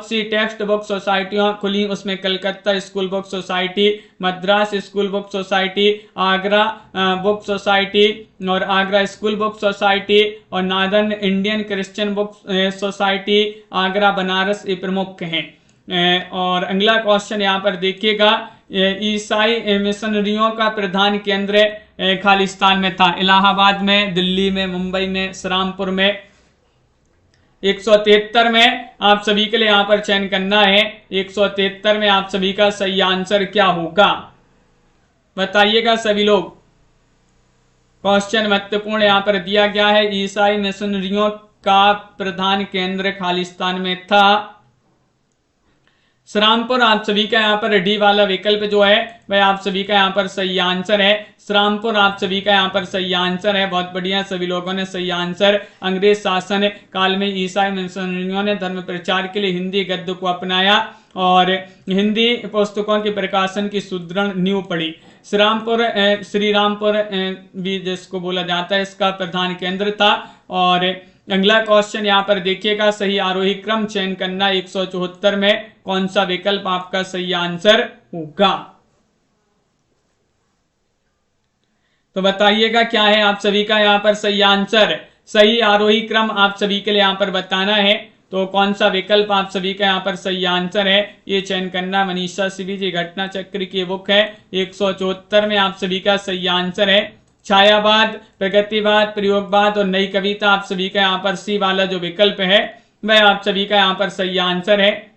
सी टेक्स्ट बुक सोसाइटियां खुली, उसमें Calcutta school book society, Madras school book society, Agra book society और आगरा स्कूल बुक सोसाइटी और northern Indian Christian book society Agra Banaras ये प्रमुख हैं। और अगला क्वेश्चन यहाँ पर देखिएगा, ईसाई मिशनरियों का प्रधान केंद्र खालिस्तान में था? इलाहाबाद में, दिल्ली में, मुंबई में, श्रीरामपुर में। 173 में आप सभी के लिए यहां पर चयन करना है। 173 में आप सभी का सही आंसर क्या होगा बताइएगा सभी लोग। क्वेश्चन महत्वपूर्ण यहां पर दिया गया है। ईसाई मिशनरियों का प्रधान केंद्र खालिस्तान में था। श्रीरामपुर आप सभी का यहाँ पर डी वाला विकल्प जो है वह आप सभी का यहाँ पर सही आंसर है। श्रीरामपुर आप सभी का यहाँ पर सही आंसर है। बहुत बढ़िया, सभी लोगों ने सही आंसर। अंग्रेज शासन काल में ईसाई मिशनरियों ने धर्म प्रचार के लिए हिंदी गद्य को अपनाया और हिंदी पुस्तकों के प्रकाशन की सुदृढ़ नींव पड़ी। श्रीरामपुर भी जिसको बोला जाता है इसका प्रधान केंद्र था। और अगला क्वेश्चन यहाँ पर देखिएगा, सही आरोही क्रम चयन करना। 174 में कौन सा विकल्प आपका सही आंसर होगा तो बताइएगा क्या है आप सभी का यहाँ पर सही आंसर। सही आरोही क्रम आप सभी के लिए यहाँ पर बताना है, तो कौन सा विकल्प आप सभी का यहाँ पर सही आंसर है ये चयन करना। मनीषा सिवी जी घटना चक्र की बुक है। 174 में आप सभी का सही आंसर है। छायावाद, प्रगतिवाद, प्रयोगवाद और नई कविता आप सभी का यहाँ पर सी वाला जो विकल्प है वह आप सभी का यहाँ पर सही आंसर है।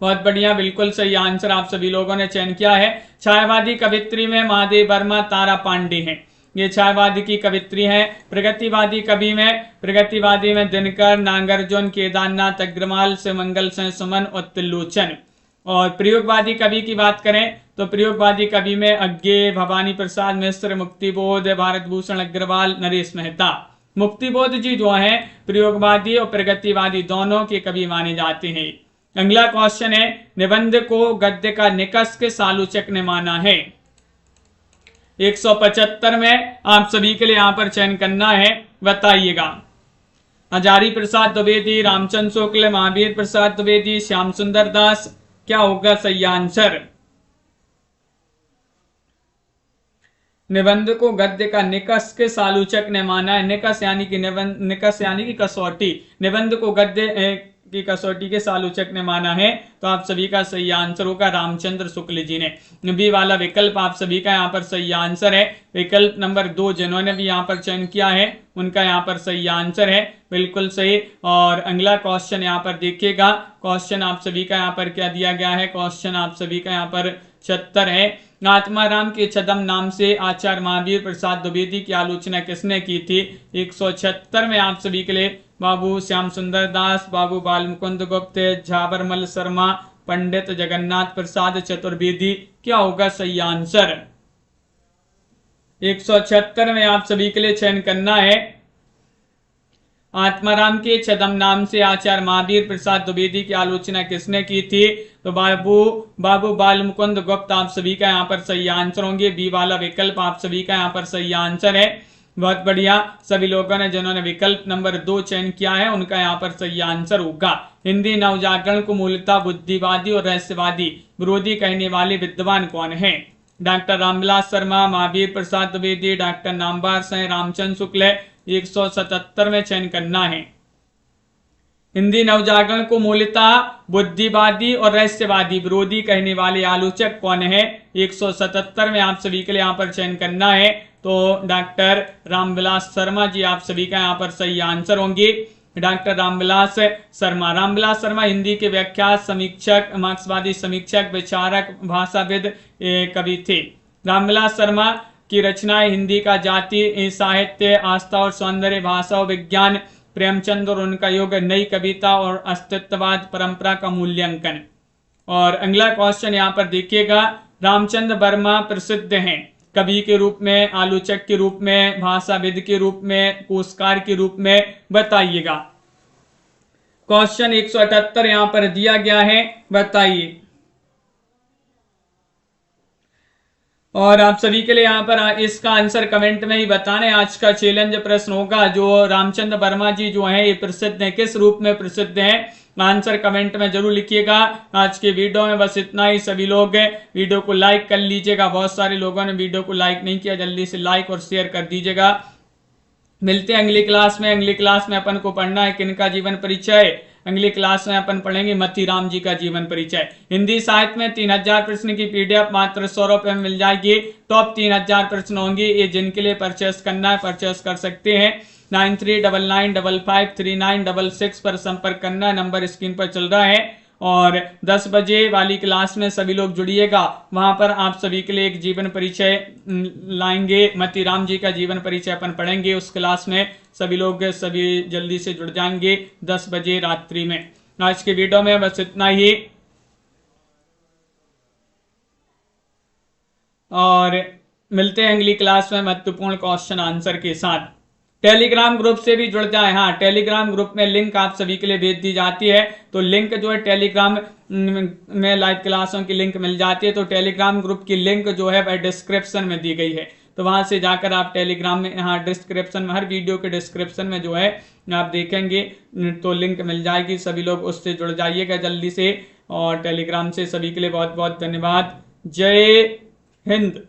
बहुत बढ़िया, बिल्कुल सही आंसर आप सभी लोगों ने चयन किया है। छायावादी कवित्री में महादेव वर्मा, तारा पांडे हैं, ये छायावादी की कवित्री है। प्रगतिवादी में दिनकर, नागार्जुन, केदारनाथ अग्रवाल, सुमंगल सेन सुमन और त्रिलोचन। और प्रयोगवादी कवि की बात करें तो प्रयोगवादी कवि में अज्ञे, भवानी प्रसाद मिश्र, मुक्तिबोध, भारत भूषण अग्रवाल, नरेश मेहता। मुक्तिबोध जी जो हैं प्रयोगवादी और प्रगतिवादी दोनों के कवि माने जाते हैं। अगला क्वेश्चन है, निबंध को गद्य का निकष किस आलोचक ने माना है। 175 में आप सभी के लिए यहां पर चयन करना है, बताइएगा। हजारी प्रसाद द्विवेदी, रामचंद्र शुक्ल, महावीर प्रसाद द्विवेदी, श्याम सुंदर दास, क्या होगा सही आंसर। निबंध को गद्य का निकष किस आलोचक ने माना है। निकष यानी कि निकष यानी कि कसौटी। निबंध को गद्य की कसौटी के आलोचक ने माना है, तो आप सभी का सही आंसर होगा रामचंद्र शुक्ल जी ने। बी वाला विकल्प आप सभी का यहाँ पर सही आंसर है। विकल्प नंबर 2 जिन्होंने भी यहाँ पर चयन किया है उनका यहाँ पर सही आंसर है, बिल्कुल सही। और अगला क्वेश्चन यहाँ पर देखिएगा। क्वेश्चन आप सभी का यहाँ पर क्या दिया गया है। क्वेश्चन आप सभी का यहाँ पर 76 है। आत्माराम के छदम नाम से आचार्य महावीर प्रसाद द्विवेदी की आलोचना किसने की थी। 176 में आप सभी के लिए बाबू श्याम सुंदर दास, बाबू बाल मुकुंद गुप्त, झाबरमल शर्मा, पंडित जगन्नाथ प्रसाद चतुर्वेदी, क्या होगा सही आंसर। 176 में आप सभी के लिए चयन करना है। आत्माराम के छदम नाम से आचार्य महावीर प्रसाद द्विवेदी की आलोचना किसने की थी, तो बाबू बाल मुकुंद गुप्त आप सभी का यहाँ पर सही आंसर होंगे। बी वाला विकल्प आप सभी का यहाँ पर सही आंसर है। बहुत बढ़िया, सभी लोगों ने जिन्होंने विकल्प नंबर 2 चयन किया है उनका यहाँ पर सही आंसर होगा। हिंदी नवजागरण को मूलतः बुद्धिवादी और रहस्यवादी विरोधी कहने वाले विद्वान कौन है। Doctor Ramvilas Sharma, Mahavir Prasad Dwivedi, doctor Namvar Singh, Ramchandra Shukla. 177 में चयन करना है। हिंदी नवजागरण को मूलतः बुद्धिवादी और रहस्यवादी विरोधी कहने वाले आलोचक कौन है। 177 में आप सभी के लिए यहाँ पर चयन करना है, तो डॉक्टर रामविलास शर्मा जी आप सभी का यहाँ पर सही आंसर होंगे। डॉक्टर रामविलास शर्मा हिंदी के व्याख्यात, समीक्षक, मार्क्सवादी समीक्षक, विचारक, भाषाविद कवि थे। रामविलास शर्मा की रचनाएं हिंदी का जाति साहित्य, आस्था और सौंदर्य, भाषा और विज्ञान, प्रेमचंद और उनका युग, नई कविता और अस्तित्ववाद परंपरा का मूल्यांकन। और अगला क्वेश्चन यहाँ पर देखिएगा। रामचंद्र वर्मा प्रसिद्ध हैं कवि के रूप में, आलोचक के रूप में, भाषाविद के रूप में, कोशकार के रूप में, बताइएगा। क्वेश्चन 178 यहाँ पर दिया गया है, बताइए। और आप सभी के लिए यहाँ पर इसका आंसर कमेंट में ही बताने। आज का चैलेंज प्रश्न होगा जो रामचंद्र वर्मा जी जो है ये प्रसिद्ध हैं, किस रूप में प्रसिद्ध हैं, आंसर कमेंट में जरूर लिखिएगा। आज के वीडियो में बस इतना ही। सभी लोग वीडियो को लाइक कर लीजिएगा। बहुत सारे लोगों ने वीडियो को लाइक नहीं किया, जल्दी से लाइक और शेयर कर दीजिएगा। मिलते हैं अगली क्लास में। अगली क्लास में अपन को पढ़ना है किनका जीवन परिचय, अगली क्लास में अपन पढ़ेंगे मतीराम जी का जीवन परिचय। हिंदी साहित्य में 3000 प्रश्न की पीडीएफ मात्र 100 रुपये में मिल जाएगी। टॉप 3000 प्रश्न होंगे, ये जिनके लिए परचेस करना है परचेस कर सकते हैं। 9399553966 पर संपर्क करना, नंबर स्क्रीन पर चल रहा है। और 10 बजे वाली क्लास में सभी लोग जुड़िएगा, वहां पर आप सभी के लिए एक जीवन परिचय लाएंगे, मतीराम जी का जीवन परिचय अपन पढ़ेंगे। उस क्लास में सभी लोग सभी जल्दी से जुड़ जाएंगे 10 बजे रात्रि में। आज के वीडियो में बस इतना ही, और मिलते हैं अगली क्लास में महत्वपूर्ण क्वेश्चन आंसर के साथ। टेलीग्राम ग्रुप से भी जुड़ जाए। हाँ, टेलीग्राम ग्रुप में लिंक आप सभी के लिए भेज दी जाती है, तो लिंक जो है टेलीग्राम में लाइव क्लासों की लिंक मिल जाती है, तो टेलीग्राम ग्रुप की लिंक जो है वह डिस्क्रिप्शन में दी गई है, तो वहां से जाकर आप टेलीग्राम में, यहाँ डिस्क्रिप्शन में, हर वीडियो के डिस्क्रिप्शन में जो है आप देखेंगे तो लिंक मिल जाएगी। सभी लोग उससे जुड़ जाइएगा जल्दी से, और टेलीग्राम से सभी के लिए बहुत बहुत धन्यवाद। जय हिंद।